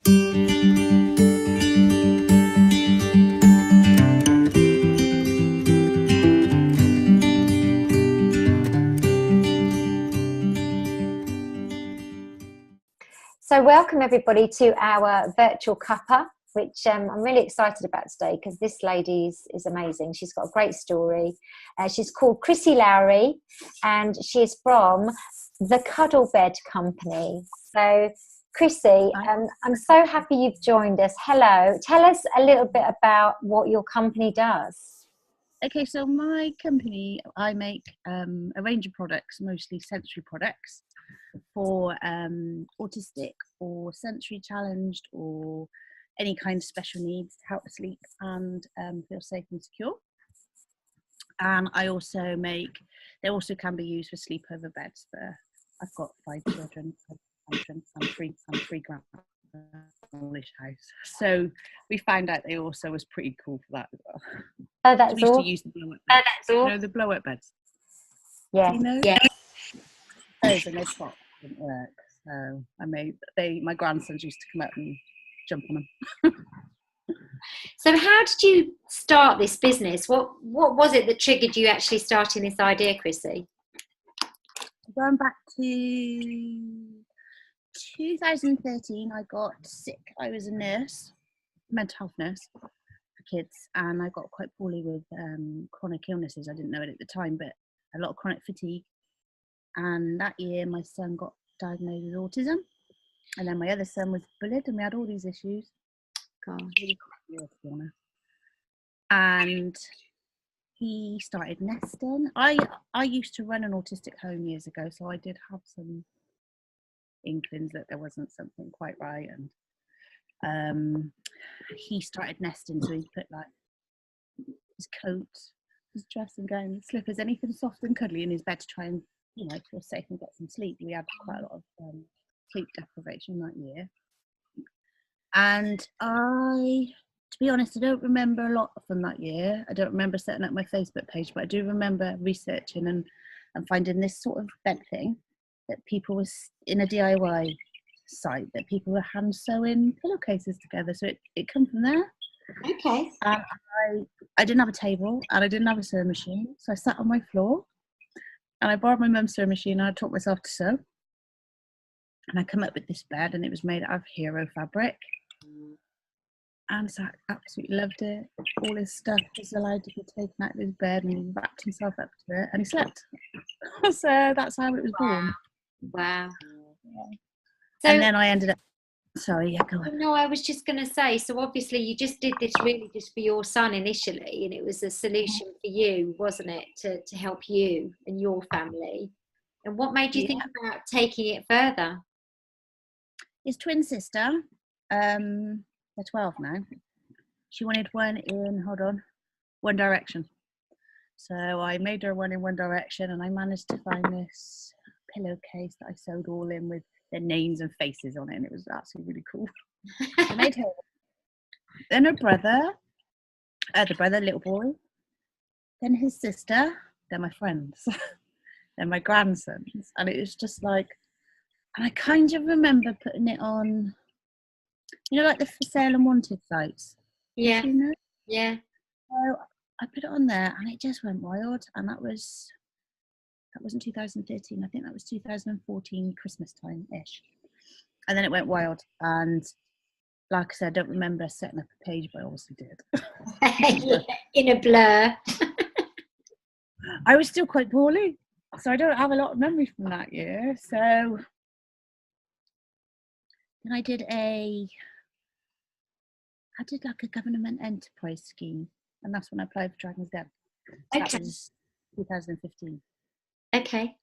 So welcome everybody to our virtual cuppa, which I'm really excited about today because this lady is amazing. She's got a great story. She's called Chrissie Lowery and she's from the Cuddle Bed Company. So Chrissie, I'm so happy you've joined us. Hello. Tell us a little bit about what your company does. Okay, so my company, I make a range of products, mostly sensory products for autistic or sensory challenged or any kind of special needs to help sleep and feel safe and secure. And I also they also can be used for sleepover beds. I've got 5 children. I'm three grand English house. So we found out they also was pretty cool for that as well. Oh, that's we used all. to use the blow-up beds. You know the blow-up beds? Yeah. You know? Yeah. Those and they didn't work. So my grandsons used to come out and jump on them. So how did you start this business? What was it that triggered you actually starting this idea, Chrissie? Going back to 2013, I got sick. I was a nurse, mental health nurse for kids, and I got quite poorly with chronic illnesses. I didn't know it at the time, but a lot of chronic fatigue. And that year, my son got diagnosed with autism, and then my other son was bullied, and we had all these issues. God, really crap year, to be honest. And he started nesting. I used to run an autistic home years ago, so I did have some inklings that there wasn't something quite right. And he started nesting, so he put like his coat, his dressing gown, his slippers, anything soft and cuddly in his bed to try and feel safe and get some sleep. We had quite a lot of sleep deprivation that year. And to be honest, I don't remember a lot from that year. I don't remember setting up my Facebook page, but I do remember researching and finding this sort of bed thing that people was in a DIY site, that people were hand sewing pillowcases together. So it come from there. Okay. And I didn't have a table and I didn't have a sewing machine. So I sat on my floor and I borrowed my mum's sewing machine and I taught myself to sew. And I come up with this bed and it was made out of hero fabric. And so I absolutely loved it. All his stuff was allowed to be taken out of his bed and he wrapped himself up to it and he slept. So that's how it was born. Wow. Yeah. So, and then I ended up, sorry, yeah, go on. No, I was just going to say, so obviously you just did this really just for your son initially, and it was a solution for you, wasn't it, to help you and your family. And what made you think about taking it further? His twin sister, they're 12 now. She wanted one in, One Direction. So I made her one in One Direction and I managed to find this pillowcase that I sewed all in with their names and faces on it, and it was absolutely really cool. I made her. Then her brother, the brother, little boy. Then his sister. They're my friends. They're my grandsons. And it was just like, and I kind of remember putting it on, like the for sale and wanted sites. Yeah. You know? Yeah. So I put it on there and it just went wild. And that wasn't 2013. I think that was 2014 Christmas time-ish. And then it went wild. And like I said, I don't remember setting up a page, but I obviously did. In a blur. I was still quite poorly. So I don't have a lot of memory from that year. So then I did like a government enterprise scheme. And that's when I applied for Dragon's Den. So that was 2015. Okay.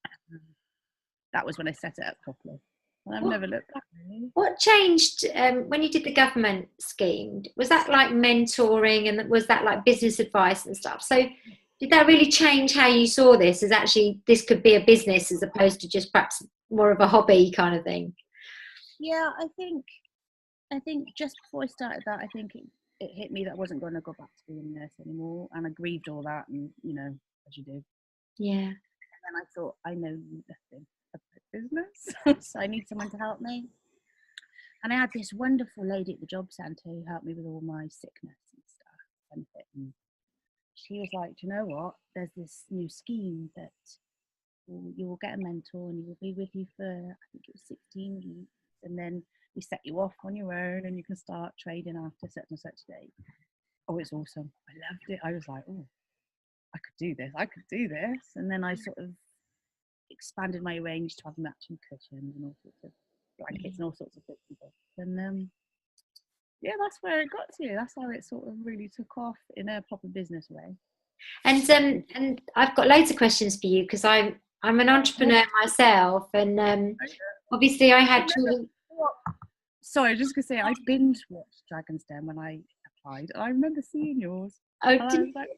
That was when I set it up properly. And I've never looked back, really. What changed when you did the government scheme? Was that like mentoring and was that like business advice and stuff? So did that really change how you saw this as actually this could be a business as opposed to just perhaps more of a hobby kind of thing? Yeah, I think just before I started that, I think it hit me that I wasn't going to go back to being a nurse anymore, and I grieved all that, and as you do. Yeah. And then I thought, I know nothing about business, so I need someone to help me. And I had this wonderful lady at the job centre who helped me with all my sickness and stuff, benefit. And she was like, do you know what? There's this new scheme that you will get a mentor and he will be with you for, I think it was 16 weeks. And then we set you off on your own and you can start trading after such and such date. Oh, it's awesome. I loved it. I was like, oh, I could do this. I could do this. And then I sort of expanded my range to have matching cushions and all sorts of blankets and all sorts of bits and bobs. And yeah, that's where it got to. That's how it sort of really took off in a proper business way. And I've got loads of questions for you because I'm an entrepreneur myself, and obviously I had to. Sorry, I was just gonna say I binge watched Dragon's Den when I applied, and I remember seeing yours. Oh, and I was like,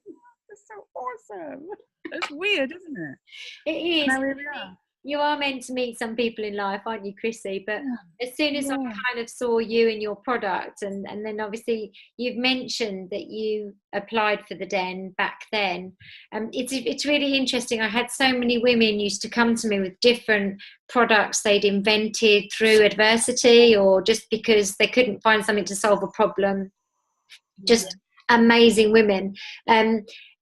"That's so awesome!" It's weird, isn't it? It is. Now here we are. You are meant to meet some people in life, aren't you, Chrissie? But as soon as I kind of saw you and your product, and then obviously you've mentioned that you applied for the Den back then. It's really interesting. I had so many women used to come to me with different products they'd invented through adversity or just because they couldn't find something to solve a problem. Just amazing women.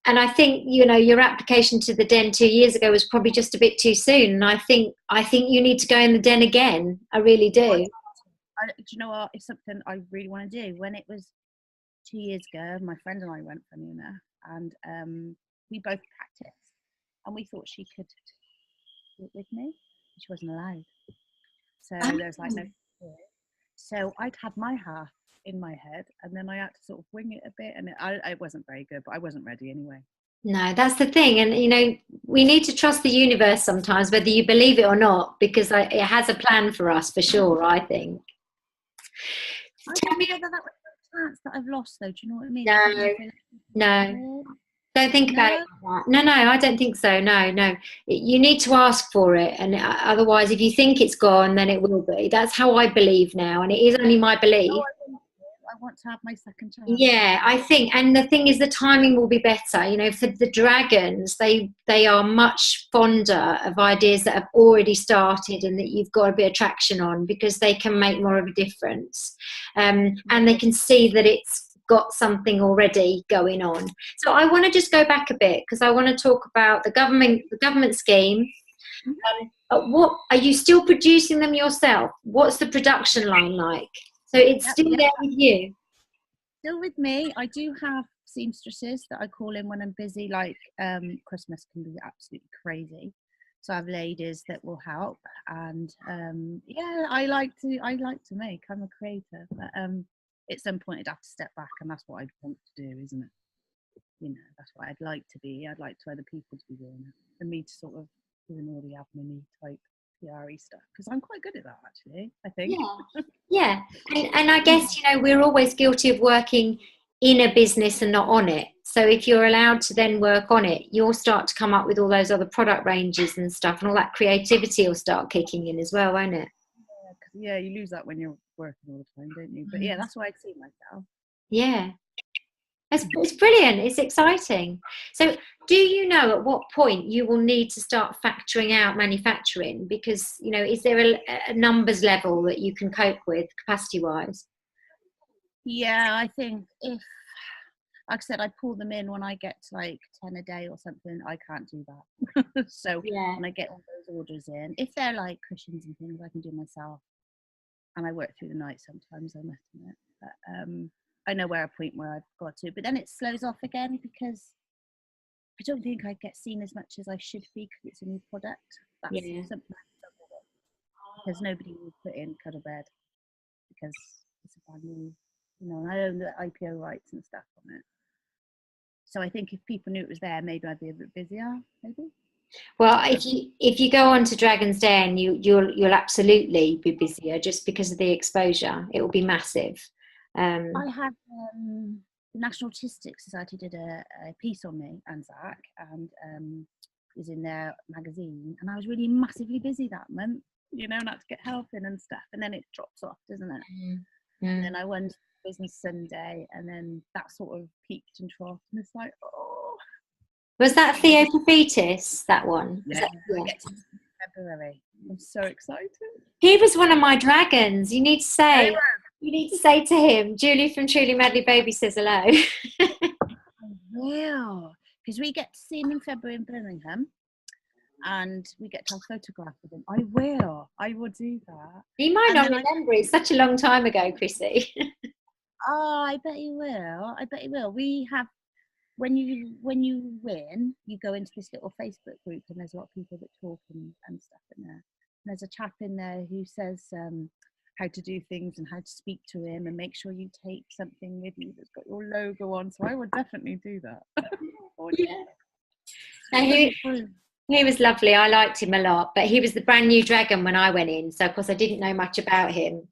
And I think, you know, your application to the Den 2 years ago was probably just a bit too soon. And I think you need to go in the Den again. I really do. Do you know what? It's something I really want to do. When it was 2 years ago, my friend and I went, funny enough, and we both practiced. And we thought she could do it with me. She wasn't allowed. So there was like no. So I'd had my half in my head, and then I had to sort of wing it a bit, and it wasn't very good, but I wasn't ready anyway. No, that's the thing. And you know, we need to trust the universe sometimes, whether you believe it or not, because it has a plan for us for sure, I think. Tell me whether that was a chance that I've lost though. Do you know what I mean? No. Don't think about it like that. No, I don't think so. No. You need to ask for it, and otherwise if you think it's gone, then it will be. That's how I believe now, and it is only my belief. I want to have my second chance. Yeah, I think, and the thing is the timing will be better. You know, for the dragons, they are much fonder of ideas that have already started and that you've got a bit of traction on, because they can make more of a difference, and they can see that it's got something already going on. So I want to just go back a bit because I want to talk about the government scheme. What are you still producing them yourself? What's the production line like? So it's still there with you? Still with me. I do have seamstresses that I call in when I'm busy, like Christmas can be absolutely crazy. So I have ladies that will help, and I like to make. I'm a creator, but at some point I'd have to step back, and that's what I'd want to do, isn't it? You know, that's what I'd like to be. I'd like to other people to be doing it, and me to sort of doing all the admin type PR-y stuff, because I'm quite good at that actually, I think. Yeah. And I guess, you know, we're always guilty of working in a business and not on it. So if you're allowed to then work on it, you'll start to come up with all those other product ranges and stuff, and all that creativity will start kicking in as well, won't it? Yeah, you lose that when you're working all the time, don't you? But yeah, that's why I'd see myself. Yeah. It's brilliant. It's exciting. So do you know at what point you will need to start factoring out manufacturing? Because, you know, is there a numbers level that you can cope with capacity-wise? Yeah, I think if, like I said, I pull them in when I get to like 10 a day or something. I can't do that. So when I get all those orders in, if they're like cushions and things, I can do myself. And I work through the night sometimes, I must admit. But I know where a point where I've got to, but then it slows off again because I don't think I get seen as much as I should be because it's a new product. That's something because nobody will put in cuddle bed because it's a brand new, you know, and I own the IPO rights and stuff on it. So I think if people knew it was there, maybe I'd be a bit busier, maybe. Well, if you go on to Dragon's Den, you'll absolutely be busier just because of the exposure. It will be massive. I had the National Autistic Society did a piece on me and Zach, and it was in their magazine, and I was really massively busy that month, you know, and I had to get help in and stuff, and then it drops off, doesn't it? And then I went to Business Sunday, and then that sort of peaked and troughed, and it's like, oh. Was that Theoprophetus, that one? Yeah, February. I'm so excited. He was one of my dragons. You need to say. Anyway, You need to say to him, Julie from Truly Madly Baby says hello. I will, because we get to see him in February in Birmingham, and we get to have a photograph with him. I will do that. He might And not then remember. It's such a long time ago, Chrissie. Oh, I bet he will. I bet he will. We have when you win, you go into this little Facebook group, and there's a lot of people that talk and stuff in there. And there's a chap in there who says how to do things and how to speak to him, and make sure you take something with you that's got your logo on. So I would definitely do that. Yeah. No, he was lovely. I liked him a lot, but he was the brand new dragon when I went in. So of course I didn't know much about him.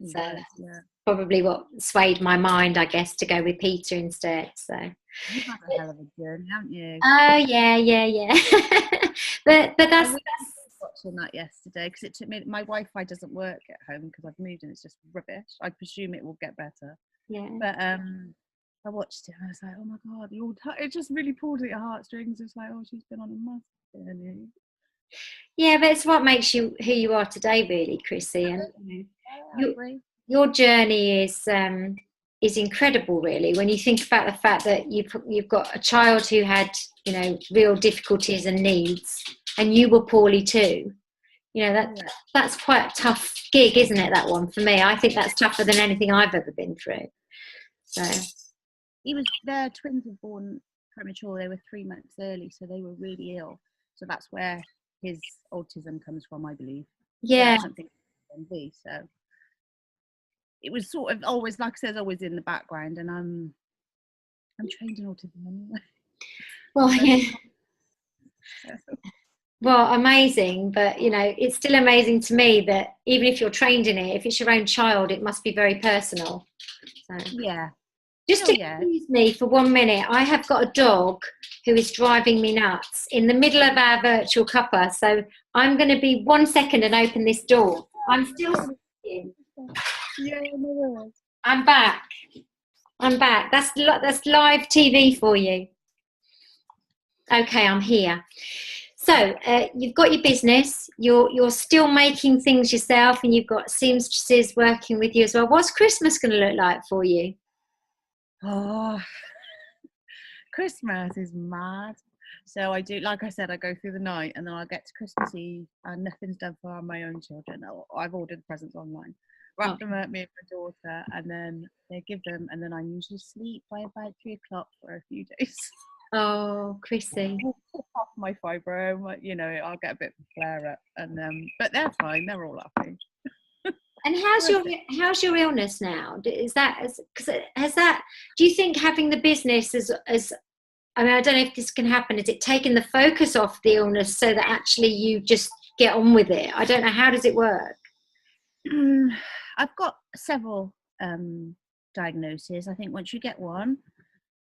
So that's probably what swayed my mind, I guess, to go with Peter instead. So you've had a hell of a journey, haven't you? Oh yeah. but that's watching that yesterday, because it took me. My Wi-Fi doesn't work at home because I've moved and it's just rubbish. I presume it will get better. Yeah. But I watched it and I was like, oh my god, it just really pulled at your heartstrings. It's like, oh, she's been on a massive journey. Yeah, but it's what makes you who you are today, really, Chrissie. And your journey is incredible, really. When you think about the fact that you've got a child who had, real difficulties and needs, and you were poorly too. That's quite a tough gig, isn't it? That one for me. I think that's tougher than anything I've ever been through. So their twins were born premature. They were 3 months early, so they were really ill. So that's where his autism comes from, I believe. Yeah. Something so it was sort of always, like I said, always in the background, and I'm trained in autism anyway. Well, yeah. Well, amazing, but it's still amazing to me that even if you're trained in it, if it's your own child, it must be very personal. So yeah. Just excuse me for 1 minute. I have got a dog who is driving me nuts in the middle of our virtual cuppa. So I'm going to be 1 second and open this door. I'm still speaking. Yeah, no worries. I'm back. That's live TV for you. Okay, I'm here. So you've got your business. You're still making things yourself, and you've got seamstresses working with you as well. What's Christmas going to look like for you? Oh, Christmas is mad. So I do, like I said, I go through the night, and then I get to Christmas Eve and nothing's done for my own children. I've ordered presents online, wrap them up, me and my daughter, and then they give them, and then I usually sleep by about 3 o'clock for a few days. Oh, Chrissie. Off my fibro, I'll get a bit of a flare up, and but they're fine. They're all happy. And how's your illness now? Is that do you think having the business as I mean, I don't know if this can happen, is it taking the focus off the illness so that actually you just get on with it? I don't know, how does it work? I've got several diagnoses. I think once you get one,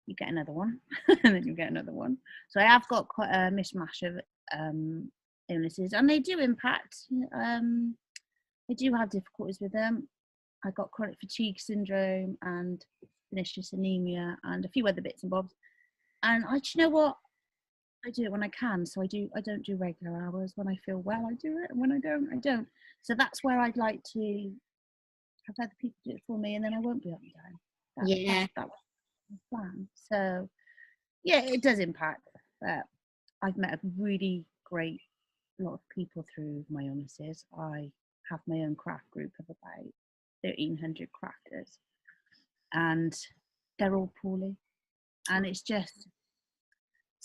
you get another one, and then you get another one. So I have got quite a mishmash of illnesses, and they do impact. I do have difficulties with them. I got chronic fatigue syndrome and pernicious anemia and a few other bits and bobs. And do you know what? I do it when I can. So I don't do regular hours. When I feel well, I do it. And when I don't, I don't. So that's where I'd like to have other people do it for me, and then I won't be up and down. That was the plan. So yeah, it does impact. But I've met a really great lot of people through my illnesses. I have my own craft group of about 1,300 crafters, and they're all poorly, and it's just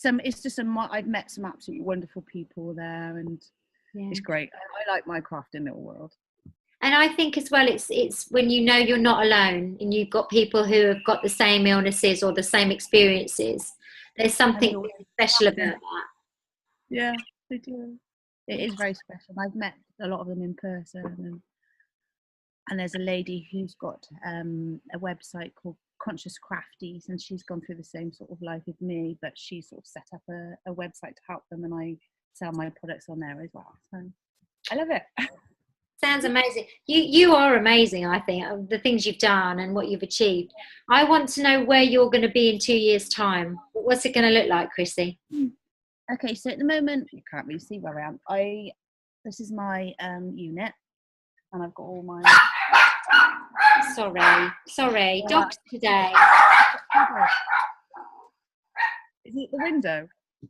I've met some absolutely wonderful people there, and it's great. I like my crafting little world. And I think as well, it's when you're not alone, and you've got people who have got the same illnesses or the same experiences. There's something really special about that. Yeah, they do. It is very special. I've met a lot of them in person, and there's a lady who's got a website called Conscious Crafties, and she's gone through the same sort of life with me, but she sort of set up a website to help them, and I sell my products on there as well. So I love it. Sounds amazing. You are amazing, I think, the things you've done and what you've achieved. I want to know where you're going to be in 2 years' time. What's it going to look like, Chrissie? Okay, so at the moment, you can't really see where I am. This is my unit, and I've got all my. Sorry, dogs today. Is it the window?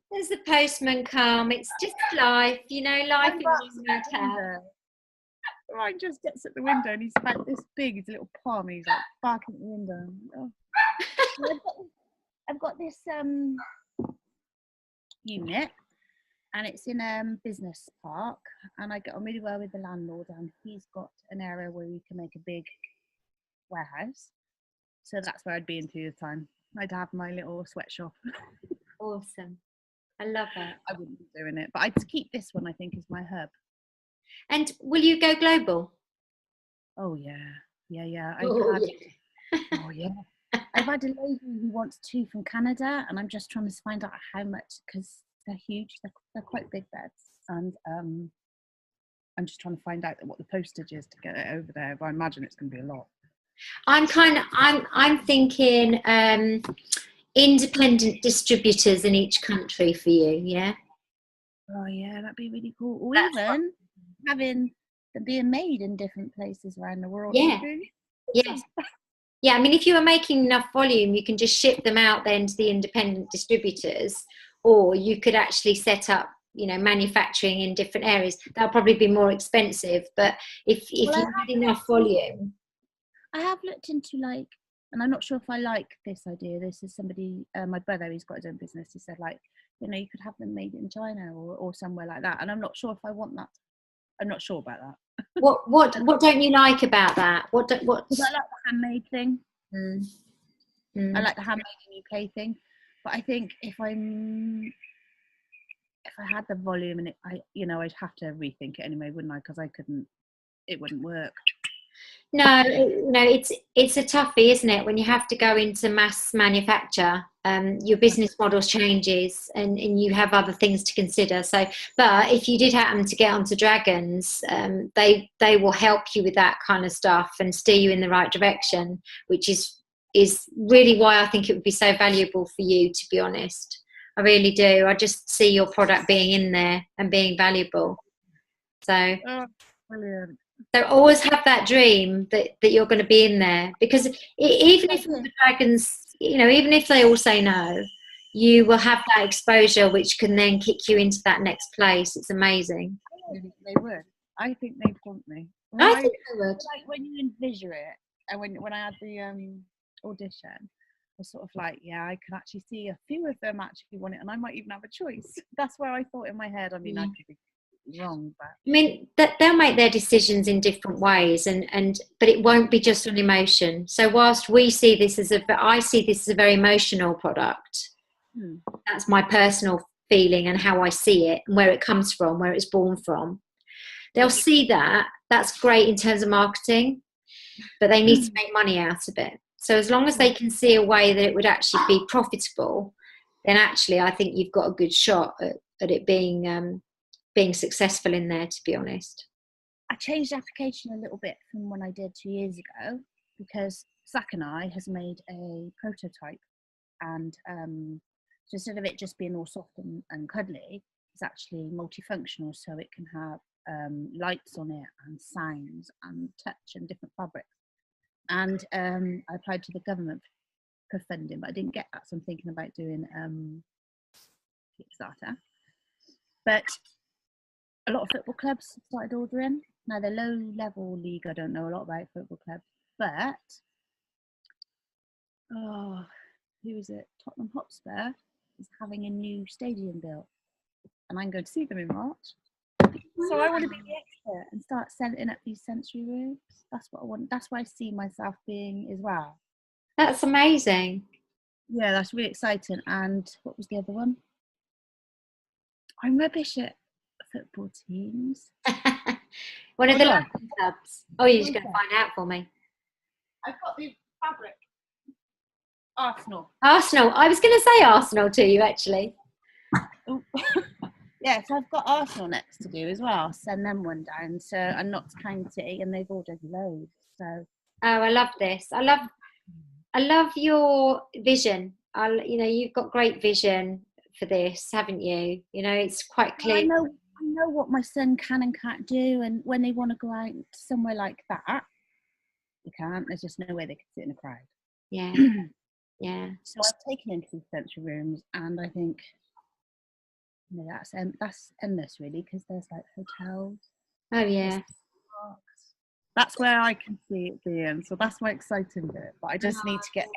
There's the postman come. It's just life, life in my town. Ryan just gets at the window and he's about this big, he's a little palm, and he's like barking at the window. Oh. I've got this unit, and it's in business park, and I get on really well with the landlord, and he's got an area where we can make a big warehouse. So that's where I'd be in 2 years' time. I'd have my little sweatshop. Awesome. I love it. I wouldn't be doing it, but I'd keep this one, I think, as my hub. And will you go global? Oh yeah. Oh yeah. I've had a lady who wants 2 from Canada, and I'm just trying to find out how much, because they're huge. They're quite big beds, and I'm just trying to find out what the postage is to get it over there. But I imagine it's going to be a lot. I'm thinking independent distributors in each country for you. Yeah. Oh yeah, that'd be really cool. Or even having them being made in different places around the world. Yeah. Yes. Yeah, I mean, if you are making enough volume, you can just ship them out then to the independent distributors, or you could actually set up, manufacturing in different areas. That'll probably be more expensive, but if you had enough volume. I have looked into and I'm not sure if I like this idea. This is somebody, my brother, he's got his own business. He said you could have them made in China or somewhere like that. And I'm not sure if I want that. I'm not sure about that. What don't you like about that? What? I like the handmade thing. Mm. I like the handmade in UK thing, but I think if I had the volume and I'd have to rethink it anyway, wouldn't I? Because it wouldn't work. No, it's a toughie, isn't it? When you have to go into mass manufacture, your business model changes, and you have other things to consider. So, but if you did happen to get onto Dragons, they will help you with that kind of stuff and steer you in the right direction, which is really why I think it would be so valuable for you, to be honest. I really do. I just see your product being in there and being valuable. So. Brilliant. So always have that dream that you're going to be in there, because even if the Dragons, even if they all say no, you will have that exposure, which can then kick you into that next place. It's amazing. They would. I think they'd want me. I think they would. Like when you envision it, and when I had the audition, I was sort of I can actually see a few of them actually want it, and I might even have a choice. That's where I thought in my head. I mean, I could be wrong, but I mean that they'll make their decisions in different ways, but it won't be just on emotion. So whilst I see this as a very emotional product, that's my personal feeling and how I see it and where it comes from, where it's born from. They'll see that's great in terms of marketing, but they need to make money out of it. So as long as they can see a way that it would actually be profitable, then actually I think you've got a good shot at it being successful in there, to be honest. I changed the application a little bit from when I did 2 years ago, because Zach and I has made a prototype, and so instead of it just being all soft and cuddly, it's actually multifunctional, so it can have lights on it and sounds and touch and different fabrics. And I applied to the government for funding, but I didn't get that, so I'm thinking about doing Kickstarter. But a lot of football clubs started ordering. Now, the low-level league, I don't know a lot about football clubs, but who is it? Tottenham Hotspur is having a new stadium built, and I'm going to see them in March. So I want to be the expert and start setting up these sensory rooms. That's what I want. That's where I see myself being as well. That's amazing. Yeah, that's really exciting. And what was the other one? I'm rubbish at football teams. One of the London clubs. Oh, you're just going to find out for me. I've got the fabric. Arsenal. I was going to say Arsenal to you, actually. Yeah, so I've got Arsenal next to do as well. Send them one down. So I'm Notts County, and they've ordered loads. So. Oh, I love this. I love your vision. You've got great vision for this, haven't you? It's quite clear. I I know what my son can and can't do, and when they want to go out somewhere like that, they can't. There's just no way they can sit in a crowd. Yeah. Yeah. So I've taken him to the sensory rooms, and I think, you know, that's endless really, because there's like hotels. Oh yeah. Parks. That's where I can see it being. So that's my exciting bit. But I just need to get a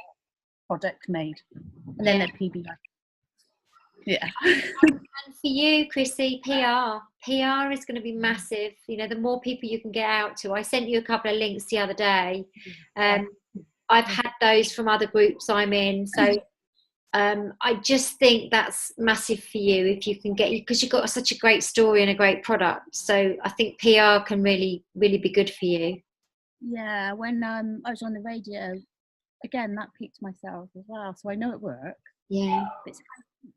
product made, and then let PB like. Yeah. And for you, Chrissie, PR is going to be massive. You know, the more people you can get out to. I sent you a couple of links the other day. I've had those from other groups I'm in. So I just think that's massive for you if you can get, because you've got such a great story and a great product. So I think PR can really, really be good for you. Yeah, when I was on the radio, again, that piqued myself as well. So I know it works. Yeah. It's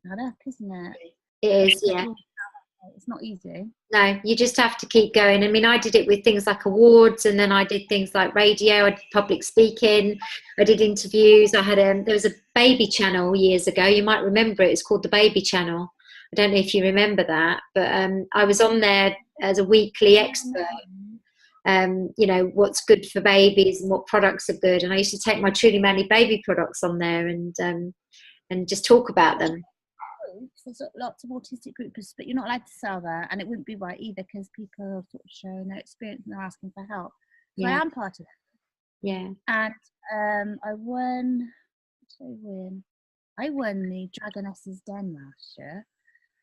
hard up, isn't it? It is, yeah. It's not easy. No, you just have to keep going. I mean, I did it with things like awards, and then I did things like radio, I did public speaking, I did interviews. I had there was a baby channel years ago. You might remember it. It's called the Baby Channel. I don't know if you remember that, but I was on there as a weekly expert. You know, what's good for babies and what products are good. And I used to take my Truly Manly baby products on there and just talk about them. There's lots of autistic groups, but you're not allowed to sell that, and it wouldn't be right either, because people are sort of sharing their experience and they're asking for help. So I am part of that. Yeah. And I won. What did I win? I won the Dragoness's Den last year.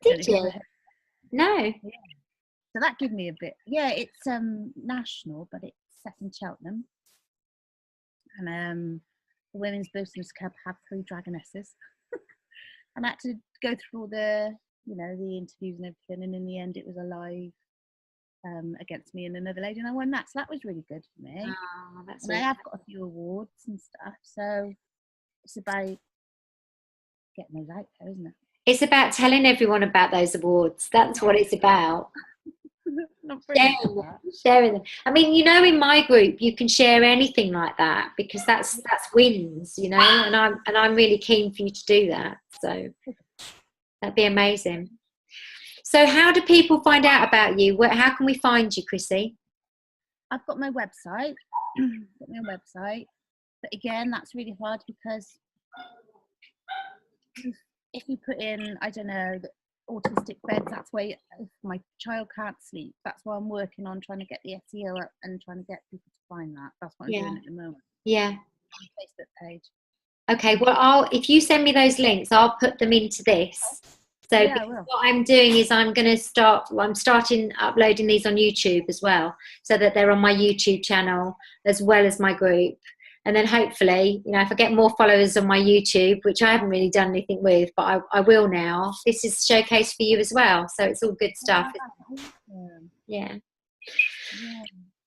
Did you? No. Yeah. So that gave me a bit. Yeah, it's national, but it's set in Cheltenham. And the Women's Business Club have 3 Dragonesses. And I had to go through all the, you know, the interviews and everything, and in the end it was a live against me and another lady, and I won that. So that was really good for me. Oh, that's and I have got a few awards and stuff, so it's about getting those out there, isn't it? It's about telling everyone about those awards. That's what it's about. Sharing them. I mean, you know, in my group you can share anything like that, because that's wins, you know, and I'm really keen for you to do that. So that'd be amazing. So how do people find out about you? How can we find you, Chrissie? I've got my website. But again, that's really hard, because if you put in, I don't know, autistic beds, that's where if my child can't sleep, that's why I'm working on trying to get the SEO up and trying to get people to find that. That's what I'm doing at the moment. Yeah. Facebook page. Okay, well, if you send me those links, I'll put them into this. So what I'm doing is I'm starting uploading these on YouTube as well, so that they're on my YouTube channel as well as my group. And then hopefully, you know, if I get more followers on my YouTube, which I haven't really done anything with, but I will now, this is showcase for you as well. So it's all good stuff. Yeah.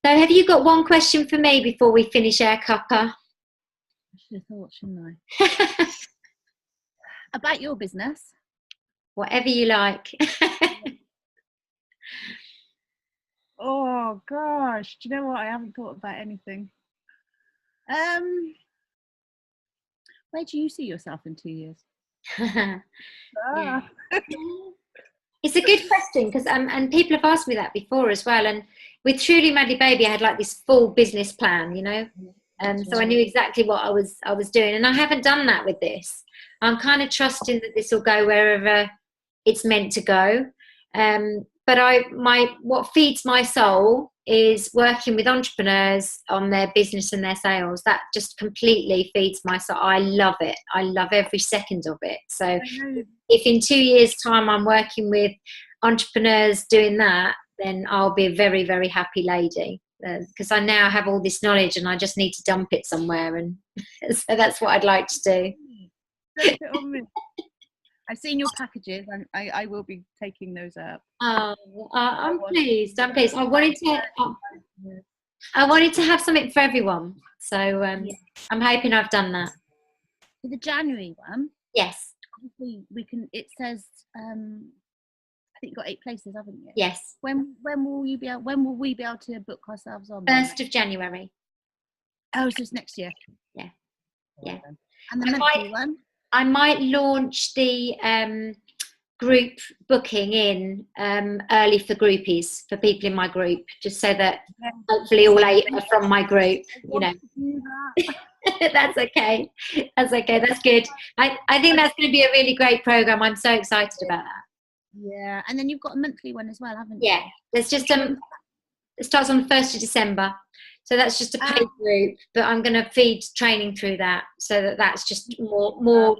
So have you got one question for me before we finish our cuppa? I should have thought, shouldn't I? About your business. Whatever you like. Oh gosh, do you know what? I haven't thought about anything. Where do you see yourself in 2 years? It's a good question, because and people have asked me that before as well. And with Truly Madly Baby, I had like this full business plan, you know, so I knew exactly what I was doing, and I haven't done that with this. I'm kind of trusting that this will go wherever it's meant to go. But what feeds my soul is working with entrepreneurs on their business and their sales. That just completely feeds my soul. I love it. I love every second of it. So if in 2 years' time I'm working with entrepreneurs doing that, then I'll be a very, very happy lady, because I now have all this knowledge and I just need to dump it somewhere. And so that's what I'd like to do. I've seen your packages, and I will be taking those up. I'm pleased. I'm pleased. I wanted to have something for everyone, so I'm hoping I've done that. For the January one, yes. Obviously, we can. It says, I think you've got 8 places, haven't you? Yes. When will you be able? When will we be able to book ourselves on? 1st of January. Oh, it's just next year. Yeah. Yeah. And the monthly one. I might launch the group booking in early for groupies, for people in my group, just so that hopefully all 8 are from my group, you know. That's okay. That's okay. That's good. I think that's going to be a really great program. I'm so excited about that. Yeah, and then you've got a monthly one as well, haven't you? Yeah, there's just it starts on the 1st of December, so that's just a paid group, but I'm going to feed training through that, so that that's just more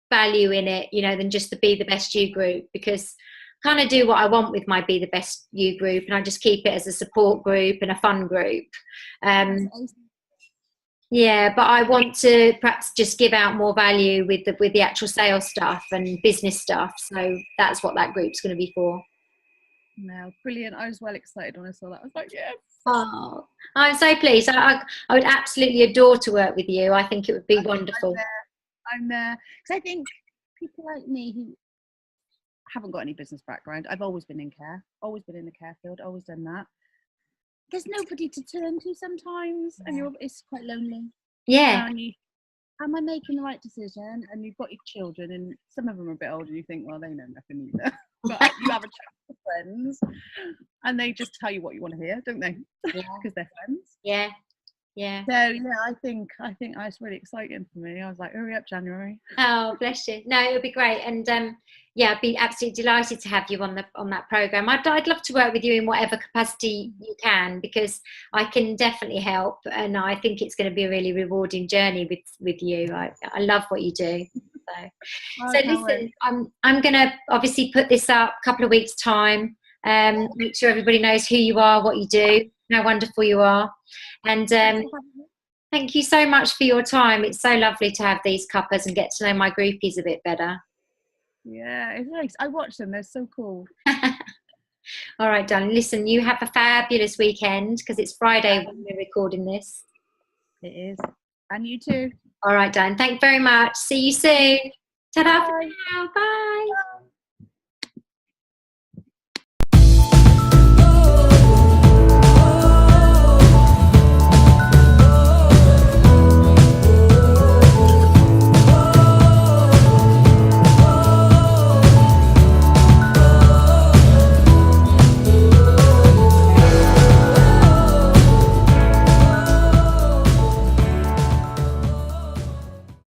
value in it, you know, than just the Be the Best You group, because I kind of do what I want with my Be the Best You group, and I just keep it as a support group and a fun group. Yeah, but I want to perhaps just give out more value with the actual sales stuff and business stuff, so that's what that group's going to be for. No, brilliant. I was well excited when I saw that. I was like, yes. Oh, I'm so pleased. I would absolutely adore to work with you. I think it would be wonderful. I'm there. Because I think people like me who haven't got any business background, I've always been in care, always been in the care field, always done that. There's nobody to turn to sometimes, and it's quite lonely. Yeah. Am I making the right decision? And you've got your children, and some of them are a bit older, and you think, well, they know nothing either. But you have a chat with friends, and they just tell you what you want to hear, don't they? Yeah. Because they're friends. Yeah. Yeah. So yeah, I think that's really exciting for me. I was like, hurry up, January. Oh, bless you. No, it would be great, and yeah, I'd be absolutely delighted to have you on that program. I'd love to work with you in whatever capacity you can, because I can definitely help, and I think it's going to be a really rewarding journey with you. I love what you do. So listen, I'm going to obviously put this up a couple of weeks' time. Make sure everybody knows who you are, what you do, how wonderful you are, and thank you so much for your time. It's so lovely to have these cuppas and get to know my groupies a bit better. Yeah, it's nice. I watch them. They're so cool. All right, darling. Listen, you have a fabulous weekend, because it's Friday when we're recording this. It is. And you too. All right, darling. Thank you very much. See you soon. Ta-da for now. Bye.